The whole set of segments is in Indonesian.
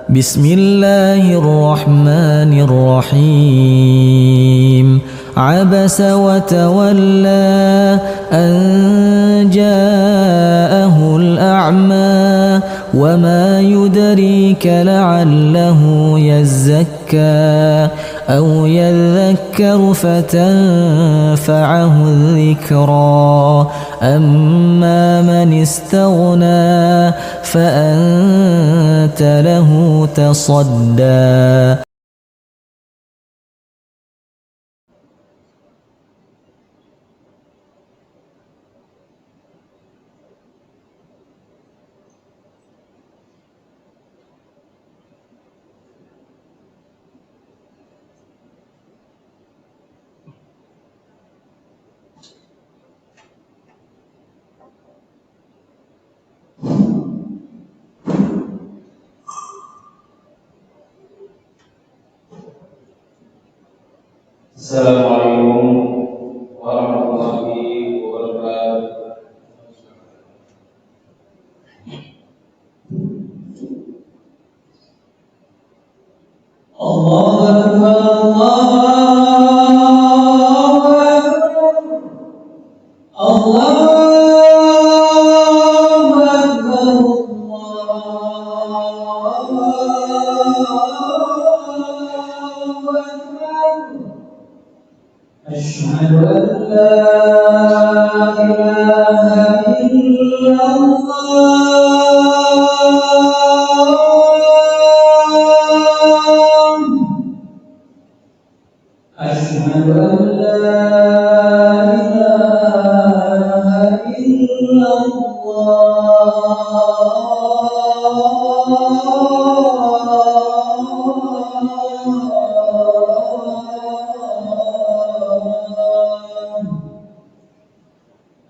بسم الله الرحمن الرحيم عبس وتولى أن جاءه الأعمى وما يدريك لعله يزكى أو يذكر فتنفعه الذكرى أما من استغنى فأنت له تصدى. Assalamualaikum warahmatullahi wabarakatuh. Allahu Akbar, Allahu Akbar, Asyhadu an la ilaha illallah. Asyhadu an la ilaha illallah.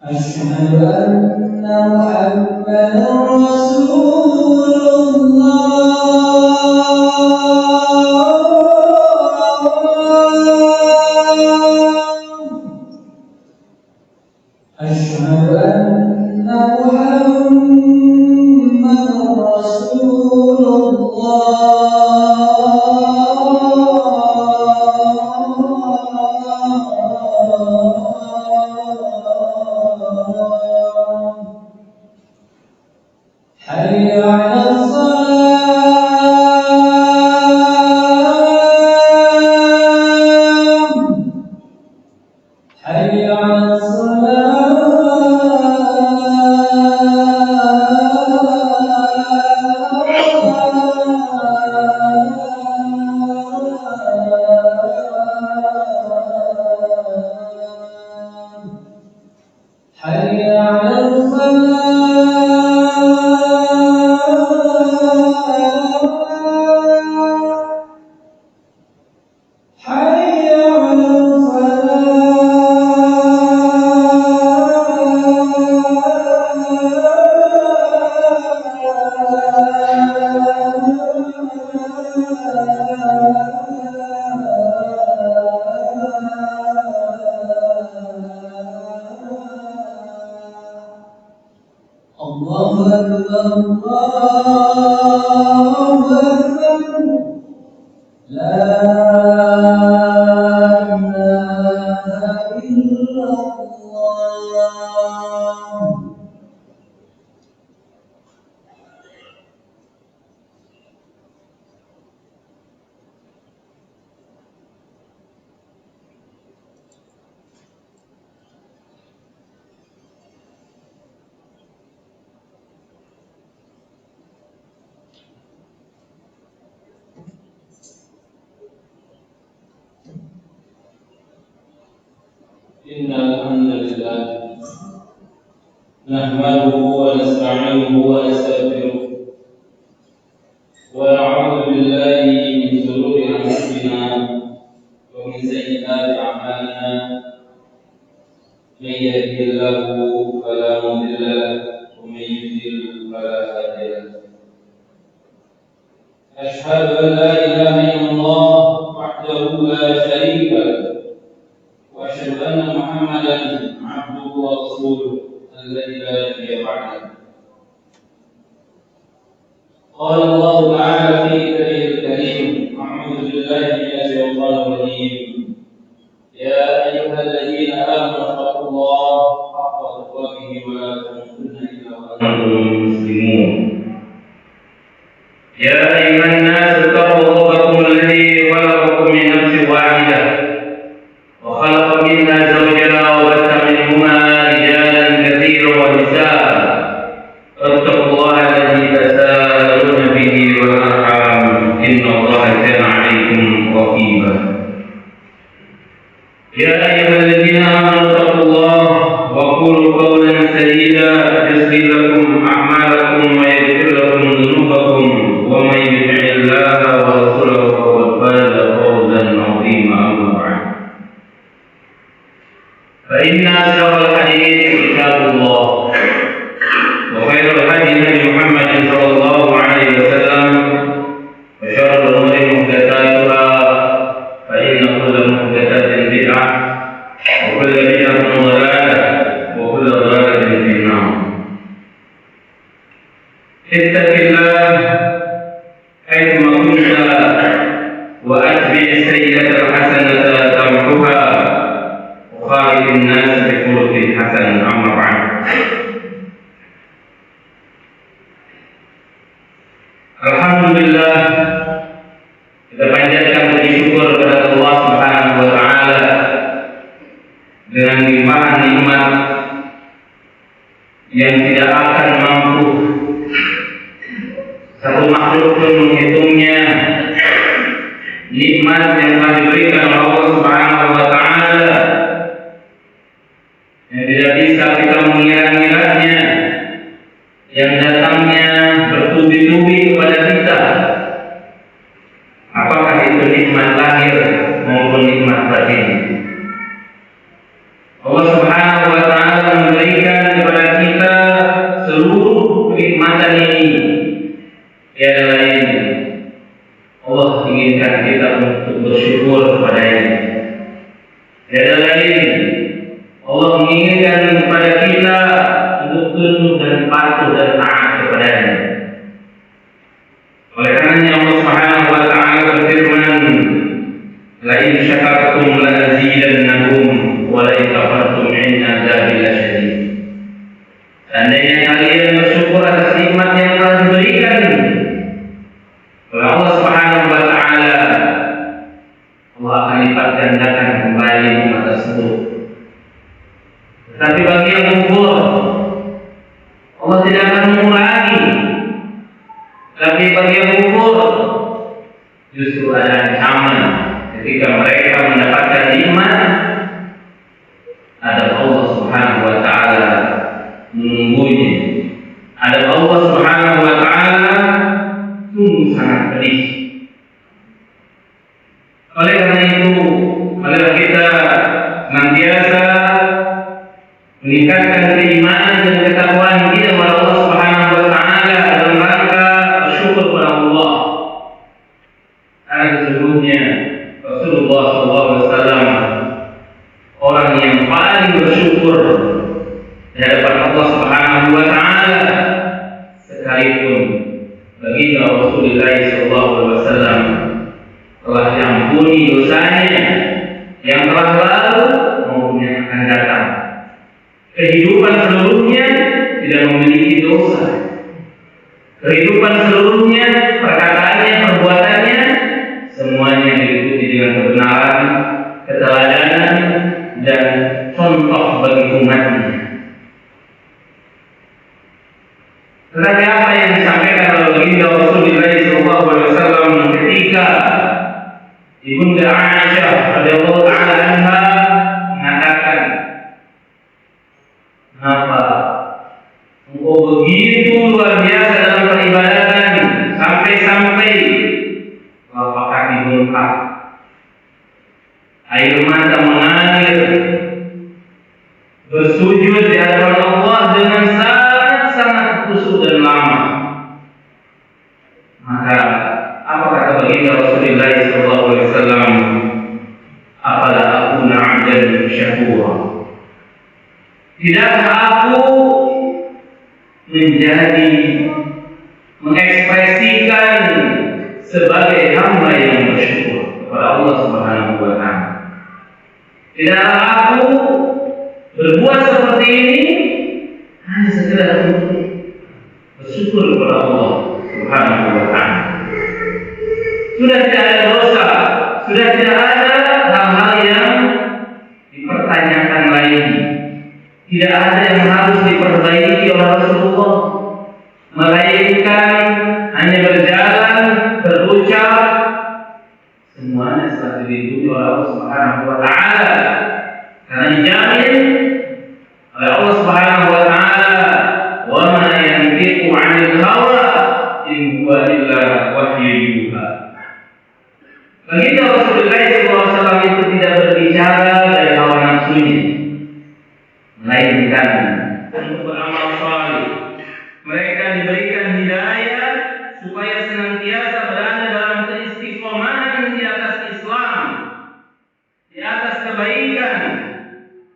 Asyhadu anna Muhammadan Rasulullah. Asyhadu anna Muhammadan Rasulullah. Hayya 'alas salam. Hayya 'alas salam. Hayya 'alal falah. Hayya 'alal Allahu Akbar, Allahu Akbar. La ilaha illallah. Innal hamdalillah nahmaduhu wa nasta'inuhu wa nastaghfiruh wa na'udzu billahi min shururi anfusina wa min sayyiati a'malina. May yahdihillahu fala mudilla lahu wa may yudlil fala hadiya lahu. Ashhadu an la ilaha illallah wahdahu la sharika lahu وأشهد أن محمدا عبده ورسوله الذي لا نبي بعده. قال الله تعالى في كتابه الكريم: أعوذ بالله من الشيطان الرجيم. يا أيها الذين آمنوا اتقوا الله حق تقاته ولا تموتن إلا وأنتم مسلمون. يا أيها الناس اتقوا ربكم الذي خلقكم من نفس واحدة وخلق منها زوجها وبث منهما رجالا كثيرا ونساء فاتقوا الله الذي تساءلون به والأرحام إن الله كان عليكم رقيبا. يا أيها الذين آمنوا اتقوا الله وقولوا قولا سديدا يصلح لكم أعمالكم ويغفر لكم ذنوبكم ومن يطع الله ورسوله فقد فاز فوزا عظيما. أما بعد فإن أصدق الحديث كتاب الله وخير الهدي هدي محمد صلى الله عليه وسلم وشر الأمور محدثاتها فإن كل محدثة بدعة وكل بدعة ضلالة وكل ضلالة في النار. اتق الله حيثما كنت وأتبع السيئة الحسنة تمحها وخالق الناس بخلق حسن. أما بعد Alhamdulillah, kita panjatkan puji syukur kepada Allah Subhanahu wa taala dengan limpahan nikmat yang tidak akan mampu satu makhluk pun menghitungnya. Nikmat yang telah diberikan oleh Allah Subhanahu wa taala yang tidak bisa kita mengira-ngiranya, yang datangnya bertubi-tubi kepada kita. Apakah itu nikmat lahir maupun nikmat batin? Allah Subhanahu wa taala memberikan kepada kita seluruh kenikmatan ini. Tiada lain, Allah inginkan kita untuk bersyukur kepada-Nya. Tiada lain, Allah menginginkan kepada kita untuk tunduk dan patuh dan taat kepada-Nya. Oleh karenanya Allah Subhanahu wa taala berfirman, "La in syakartum la azidannakum wa la in kafartum inna adzabi lasyadid." Seandainya kalian bersyukur atas nikmat yang telah diberikan oleh Allah Subhanahu wa taala, Allah akan lipat gandakan kembali nikmat tersebut. Tetapi bagi yang kufur, Allah tidak akan mengurangi. Tapi bagi yang kufur, justru ada ancaman ketika mereka mendapatkan nikmat. Ada Allah Subhanahu wa taala menunggunya. Ada Allah Subhanahu wa taala sungguh sangat pedih. Oleh karena itu, marilah kita senantiasa meningkatkan keimanan dan ketakwaan kita kepada Allah Subhanahu wa taala dalam rangka bersyukur kepada Allah. Karena sesungguhnya Rasulullah SAW orang yang paling bersyukur di hadapan Allah Subhanahu wa taala, sekalipun baginda Rasulullah SAW telah diampuni dosanya yang telah lalu maupun yang akan datang. Kehidupan seluruhnya tidak memiliki dosa. Kehidupan seluruhnya, perkataannya, perbuatannya, semuanya diikuti dengan kebenaran, keteladanan, dan contoh bagi umatnya. Tetapi apa yang disampaikan oleh baginda Rasulullah SAW ketika Ibunda Aisyah radhiyallahu taala anha mengatakan, "Kenapa engkau begitu luar biasa dalam peribadatan sampai-sampai telapak kaki bengkak, air mata mengalir, bersujud di hadapan Allah dengan sangat khusyuk dan lama?" Maka apa kata baginda Rasulullah SAW? "Afala akuna 'abdan syakura?" Tidakkah aku menjadi mengekspresikan sebagai hamba yang bersyukur kepada Allah Subhanahu wa taala. Tidaklah aku berbuat seperti ini hanya sekedar untuk bersyukur kepada Allah Subhanahu wa taala. Sudah tidak ada dosa, sudah tidak ada hal-hal yang dipertanyakan lagi. Tidak ada yang harus diperbaiki oleh Rasulullah, melainkan hanya berjalan, berucap, semuanya telah dilindungi oleh Allah Subhanahu wa taala. Karena dijamin oleh Allah Subhanahu wa taala, "Wa ma yantiqu 'anil hawa in huwa illa wahyu yuha." Baginda Rasulullah SAW itu tidak berbicara dari hawa nafsunya, melainkan untuk beramal saleh. Mereka diberikan hidayah supaya senantiasa berada dalam keistiqomahan di atas Islam, di atas kebaikan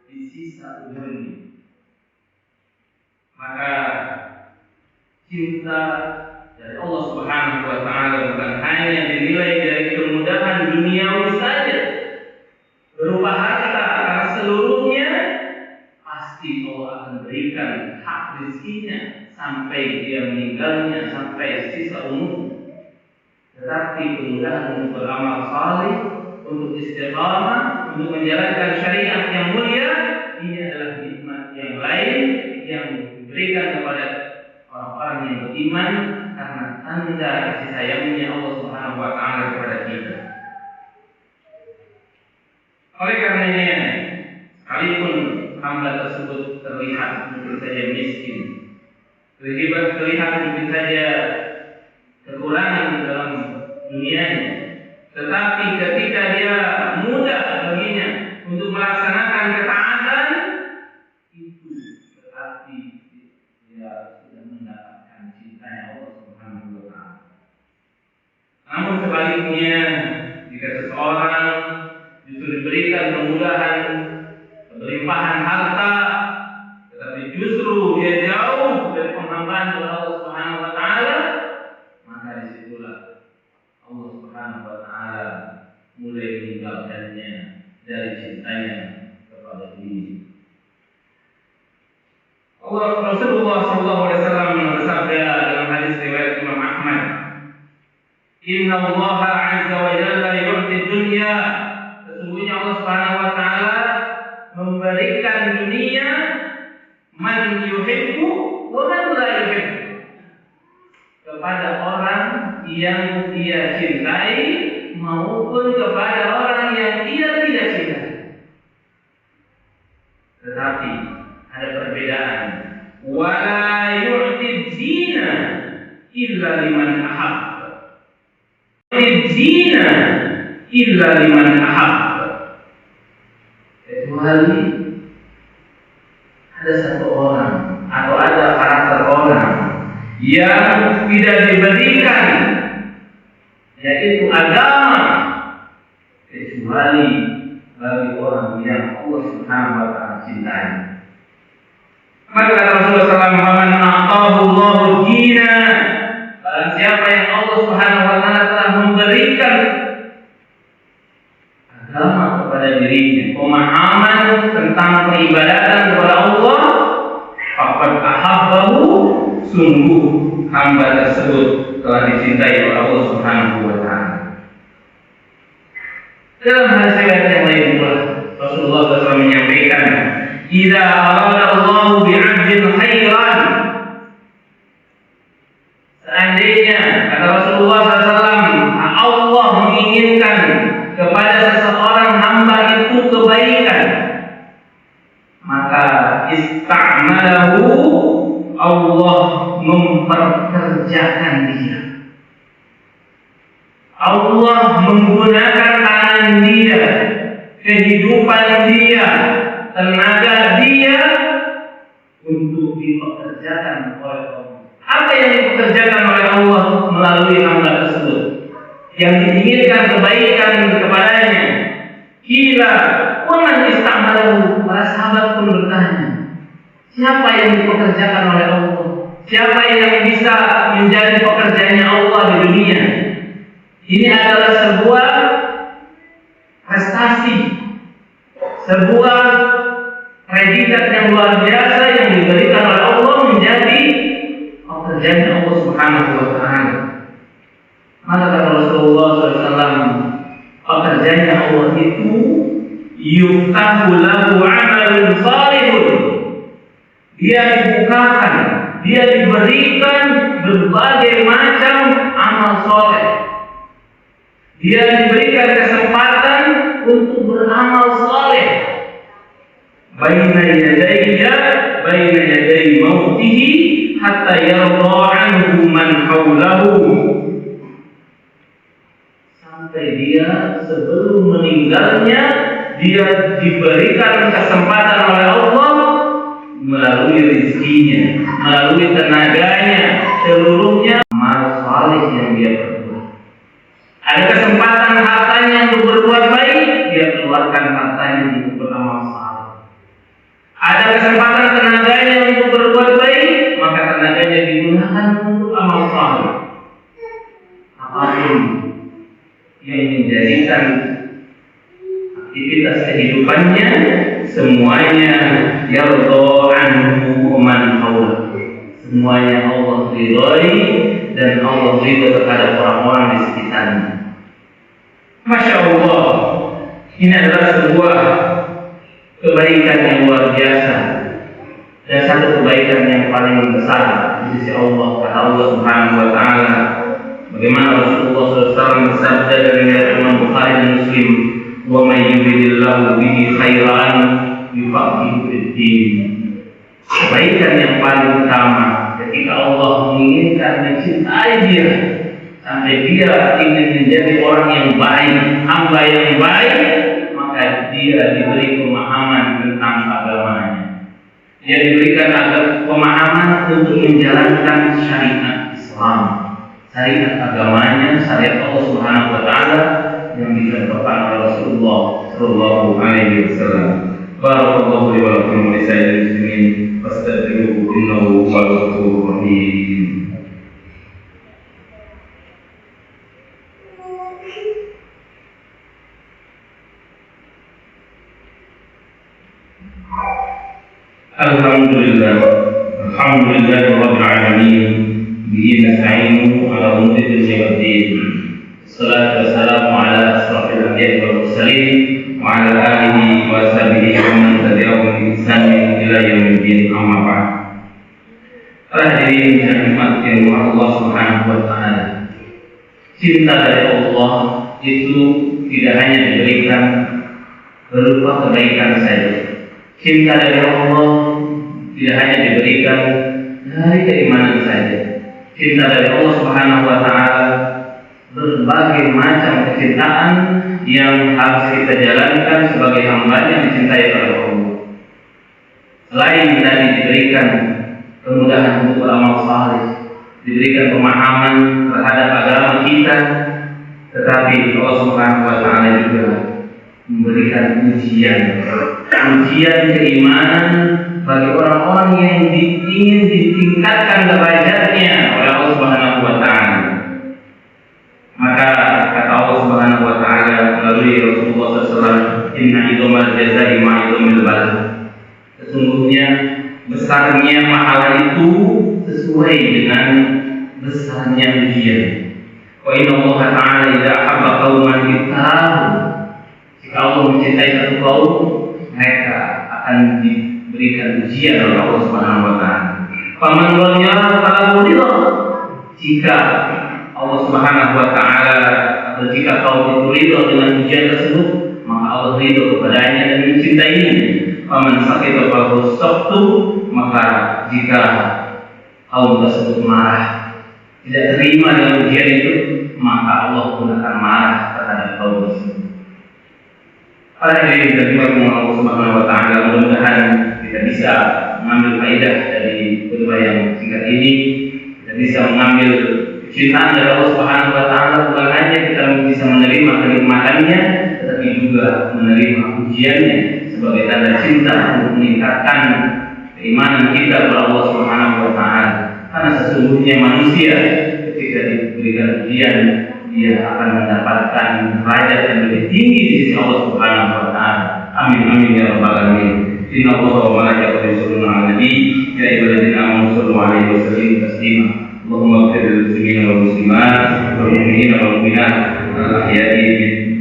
di sisa umurnya. Maka cinta dari Allah Subhanahu wa taala bukan hanya dinilai dari kemudahan duniawi saja berupa harta, karena seluruhnya pasti Allah akan berikan hak rezekinya sampai dia meninggalnya, sampai sisa umur. Tetapi kemudahan untuk beramal saleh, untuk istiqamah, untuk menjalankan syariat yang mulia, ini adalah nikmat yang lain yang diberikan kepada orang-orang yang beriman karena tanda kasih sayangnya Allah Subhanahu wa taala kepada kita. Oleh karenanya, sekalipun hamba tersebut terlihat mungkin saja miskin, terlihat mungkin saja kekurangan dalam dunianya, tetapi ketika dia mudah baginya untuk melaksanakan ketaatan, itu berarti dia sudah mendapatkan cintanya Allah Subhanahu wa taala. Namun sebaliknya, jika seseorang justru diberikan kemudahan, berlimpahan harta, tetapi justru dia jauh dari penghambaan kepada Allah Subhanahu wa taala, maka disitulah Allah Subhanahu wa taala mulai meninggalkannya dari cintanya kepada diri. Rasulullah SAW bersabda dalam hadis riwayat Imam Ahmad, "Inna Allah azza wa jalla yu'ti dunya." Sesungguhnya Allah Subhanahu wa taala memberikan dunia man yuhibbu wa man la yuhibbu, kepada orang yang dia cintai maupun kepada orang yang dia tidak cintai. Tetapi ada perbedaan. Wala yu'ti dina illa liman ahab. Dina illa liman ahab. Kecuali ada satu orang atau ada karakter orang yang tidak diberikan, yaitu agama, kecuali bagi orang yang Allah Subhanahu wa taala cintai. Maka kata Rasulullah SAW, "Man a'tahu Allahu dina," barang siapa yang Allah Subhanahu wa taala telah memberikan agama kepada dirinya, pemahaman tentang peribadatan kepada Allah, faqad ahabbahu, sungguh hamba tersebut telah dicintai oleh Allah Subhanahu wa taala. Dalam hadis riwayat yang lain pula Rasulullah SAW menyampaikan, "Idza arada Allahu bi'abdin khairan," seandainya kata Rasulullah SAW, Allah menginginkan kepada seseorang hamba itu kebaikan, maka ista'malahu, Allah memperkerjakan dia. Allah menggunakan tangan dia, kehidupan dia, tenaga dia untuk dipekerjakan oleh Allah. Apa yang dipekerjakan oleh Allah melalui hamba tersebut? Yang diinginkan kebaikan kepadanya. Kila waman ista'malahu, para sahabat pun bertanya, siapa yang dipekerjakan oleh Allah? Siapa yang bisa menjadi pekerjaannya Allah di dunia? Ini adalah sebuah prestasi, sebuah predikat yang luar biasa yang diberikan oleh Allah menjadi pekerjaan Allah Subhanahu wa Ta'ala. Maka kata Rasulullah SAW, pekerjaannya Allah itu yuftahu lahu amalun salihun. Dia dibukakan, dia diberikan berbagai macam amal soleh. Dia diberikan kesempatan untuk beramal soleh. Baina yaday mautihi hatta yarda anhu man hawlahu. Sampai dia sebelum meninggalnya, dia diberikan kesempatan oleh Allah melalui rezekinya, melalui tenaganya, seluruhnya amal saleh yang dia perbuat. Ada kesempatan hartanya untuk berbuat baik, dia keluarkan hartanya untuk beramal saleh. Ada kesempatan tenaganya untuk berbuat baik, maka tenaganya digunakan untuk amal saleh. Apapun yang menjadikan aktivitas kehidupannya, semuanya yardo anhu man hawlahu. Semuanya Allah ridhoi dan Allah ridho kepada orang-orang di sekitarnya. Masya Allah, ini adalah sebuah kebaikan yang luar biasa dan satu kebaikan yang paling besar di sisi Allah. Kata Allah Subhanahu wa Ta'ala, bagaimana Rasulullah SAW bersabda dari Imam Bukhari dan Muslim, wa may yuridillahu bihi khairan yufaqihu fid-din. Kebaikan yang paling utama ketika Allah menginginkan mencintai dia sampai dia ingin menjadi orang yang baik, hamba yang baik, maka dia diberi pemahaman tentang agamanya. Dia diberikan pemahaman untuk menjalankan syariat Islam, syariat agamanya, syariat Allah Subhanahu wa Ta'ala yang dicontohkan oleh Rasulullah sallallahu alaihi wasallam. Barakallahu li wa lakum wa lisa'il muslimin fastaghfiruhu innahu huwal ghafurur rahim. Alhamdulillah rabbil alamin, bihi nasta'inu ala umuri dunya waddin. Salatu wassalamu ala asrafil anbiya'i wal mursalin wa ala alihi wa sahbihi wa man tabi'ahum bi ihsanin ila yaumiddin, amma ba'd. Hadirin yang dimuliakan Allah Subhanahu wa Ta'ala, cinta dari Allah itu tidak hanya diberikan berupa kebaikan saja. Cinta dari Allah tidak hanya diberikan dari keimanan saja. Cinta dari Allah Subhanahu wa Ta'ala berbagai macam kecintaan yang harus kita jalankan sebagai hamba yang dicintai oleh Allah. Selain tadi diberikan kemudahan untuk beramal saleh, diberikan pemahaman terhadap agama kita, tetapi Allah Subhanahu wa Ta'ala juga memberikan ujian keimanan bagi orang-orang yang ingin ditingkatkan derajatnya oleh Allah Subhanahu wa Ta'ala. Maka kata Allah Subhanahu wa Ta'ala melalui Rasulullah SAW, inna idhamal jazai ma'idhamil bala. Sesungguhnya besarnya pahala itu sesuai dengan besarnya ujian. Wa inna Allah Ta'ala idza ahabba qauman ibtalahu. Jika Allah mencintai satu kaum, mereka akan diberikan ujian oleh Allah Subhanahu wa Ta'ala. Faman ghayara falahu ridha. Jika Allah Subhanahu wa Ta'ala atau jika kaum itu ridha dengan ujian tersebut, maka Allah ridha kepadanya dan mencintainya. Faman sakita falahu saktu. Maka jika kaum tersebut marah, tidak terima dengan ujian itu, maka Allah pun akan marah terhadap kaum tersebut. Pada hari ini kita Allah Subhanahu wa Ta'ala, mudah-mudahan kita bisa mengambil faedah dari khutbah yang singkat ini. Kita bisa mengambil kecintaan dari Allah Subhanahu wa Ta'ala, bukan hanya kita bisa menerima kenikmatannya, tetapi juga menerima ujiannya sebagai tanda cinta untuk meningkatkan keimanan kita kepada Allah Subhanahu wa Ta'ala. Karena sesungguhnya manusia ketika diberikan ujian dia akan mendapatkan derajat yang lebih tinggi di sisi Allah Subhanahu wa taala. Amin amin ya rabbal alamin. Inna Allaha wa malaikatahu yusholluna 'alan nabi ya ayyuhalladzina amanu shallu 'alaihi wa sallimu taslima. Allahumma ighfir lil muslimina wal muslimat wal mu'minina wal mu'minat al ahya'i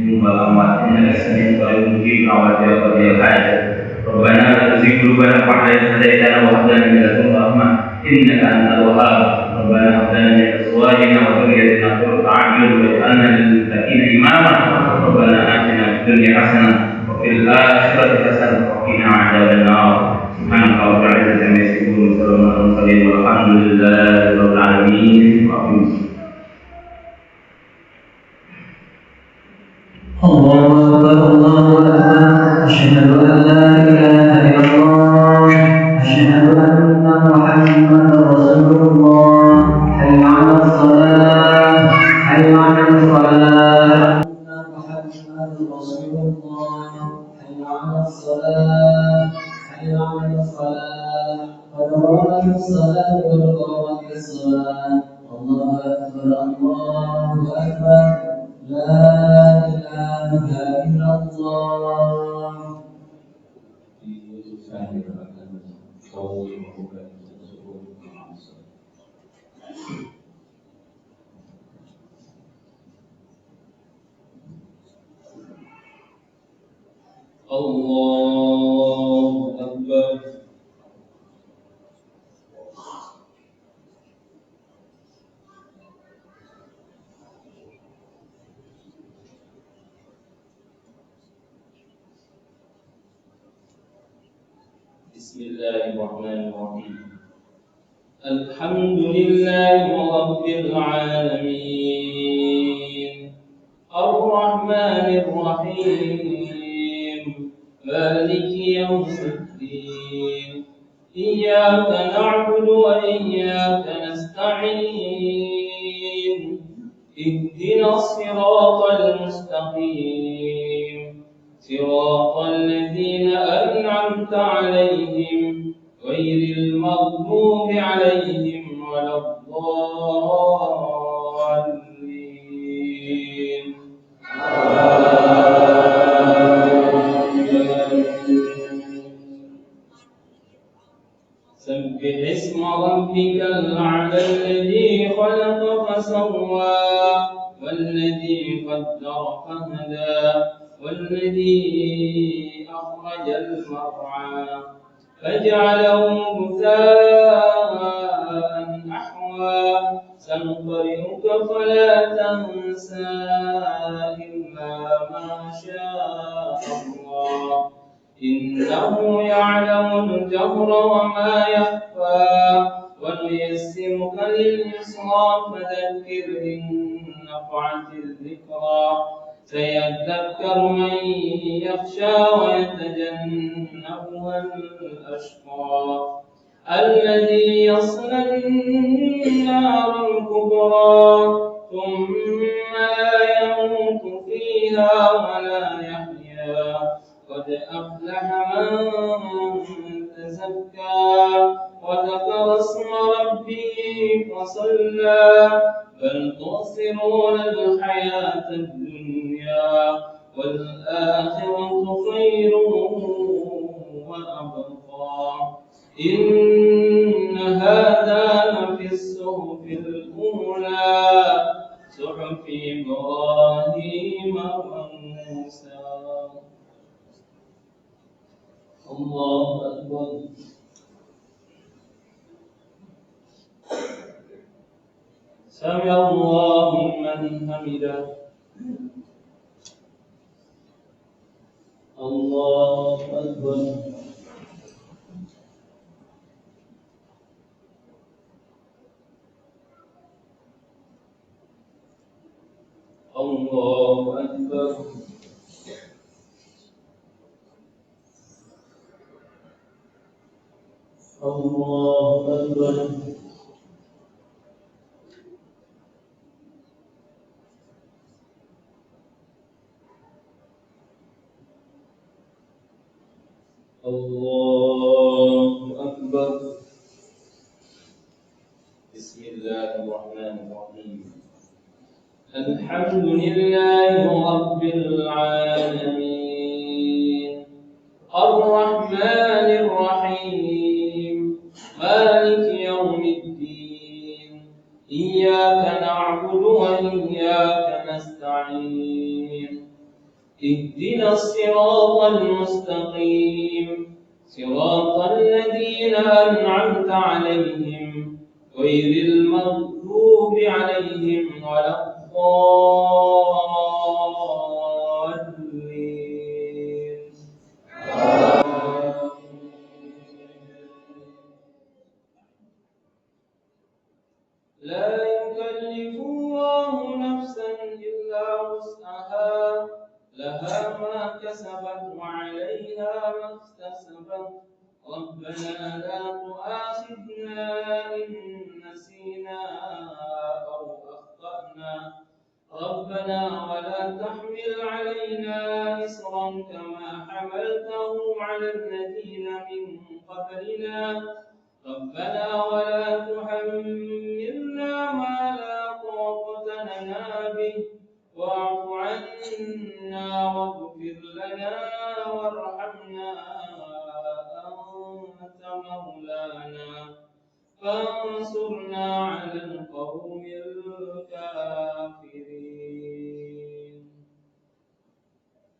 minhum wal amwat innaka sami'un qaribun mujib da'wati ya qadiyal hajat. Rabbana la tuzigh qulubana ba'da idh hadaytana wa hab lana min ladunka rahmah innaka antal wahhab. Rabbana hab lana min azwajina wa dhurriyyatina qurrata a'yun waj'alna lil muttaqina imama. Rabbana atina fid dunya hasanah wa fil akhirati hasanah wa qina 'adzaban nar. Subhanaka rabbil izzati amma yasifun wa salamun 'alal mursalin walhamdulillahi rabbil alamin. Allahu akbar, Allahu akbar, asyhadu an la ilaha illallah, asyhadu anna Muhammadar Rasulullah, hayya 'alas shalah, hayya 'alal falah, anna Muhammadar Rasulullah, hayya 'alas shalah, hayya 'alal falah, qad qamatis shalah wa qamatis shalah. Allahu akbar, Allahu akbar. La ilaha illallah. Allahu Akbar. Bismillahirrahmanirrahim. Alhamdulillahi rabbil alamin. Ar-Rahmanir Rahim. Maliki yawmiddin. Iyyaka na'budu wa iyyaka nasta'in. Ihdinas siratal mustaqim. صراط الذين أنعمت عليهم غير المغضوب عليهم ولا الضالين. سبح اسم ربك الأعلى الذي خلق فسوى والذي قدر فهدى والذي أخرج المرعى فجعله غثاء أحوى سنقرئك فلا تنسى إلا ما شاء الله إنه يعلم الجهر وما يخفى ونيسرك لليسرى فذكر إن نفعت الذكرى سيذكر من يخشى ويتجنبها الأشقى الذي يصلى النار الكبرى ثم لا يموت فيها ولا يحيا قد أفلح من تزكى وذكر اسم ربه فصلى بل تؤثرون الحياة الدنيا والآخرة خير وأبقى إن هذا لفي الصحف الأولى صحف إبراهيم وموسى. الله أكبر. سمع الله لمن حمده. الله أكبر. الله أكبر. الله أكبر. الله أكبر. بسم الله الرحمن الرحيم. الحمد لله رب العالمين الرحمن الرحيم مالك يوم الدين إياك نعبد وإياك نستعين اهدنا الصراط المستقيم صراط الذين أنعمت عليهم غير المغضوب عليهم ولا الضالين. لا يكلف الله نفسا إلا وسعها لها ما كسبت وعليها ما اكتسبت ربنا لا تؤاخذنا إن نسينا أو أخطأنا ربنا ولا تحمل علينا إصرا كما حملته على الذين من قبلنا ربنا ولا تحملنا ما لا طاقة لنا به واعف عنا واغفر لنا وارحمنا أنت مولانا فانصرنا على القوم الكافرين.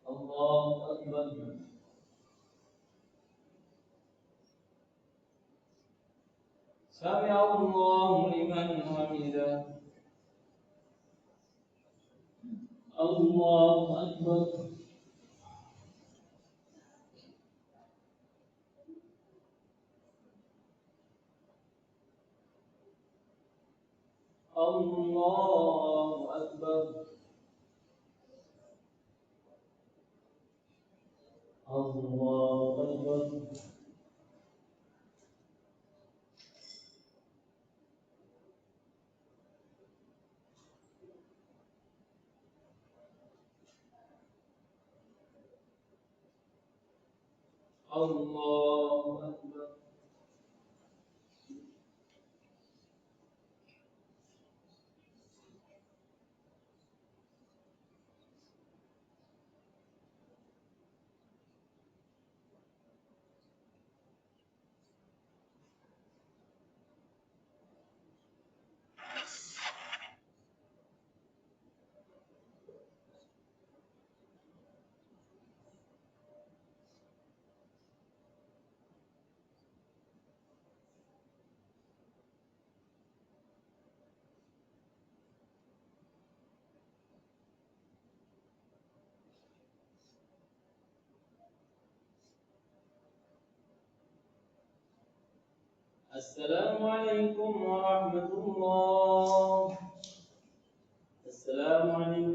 الله أكبر. سمع الله لمن حمده. الله أكبر. الله أكبر. الله أكبر. الله أكبر. السلام عليكم ورحمة الله. السلام عليكم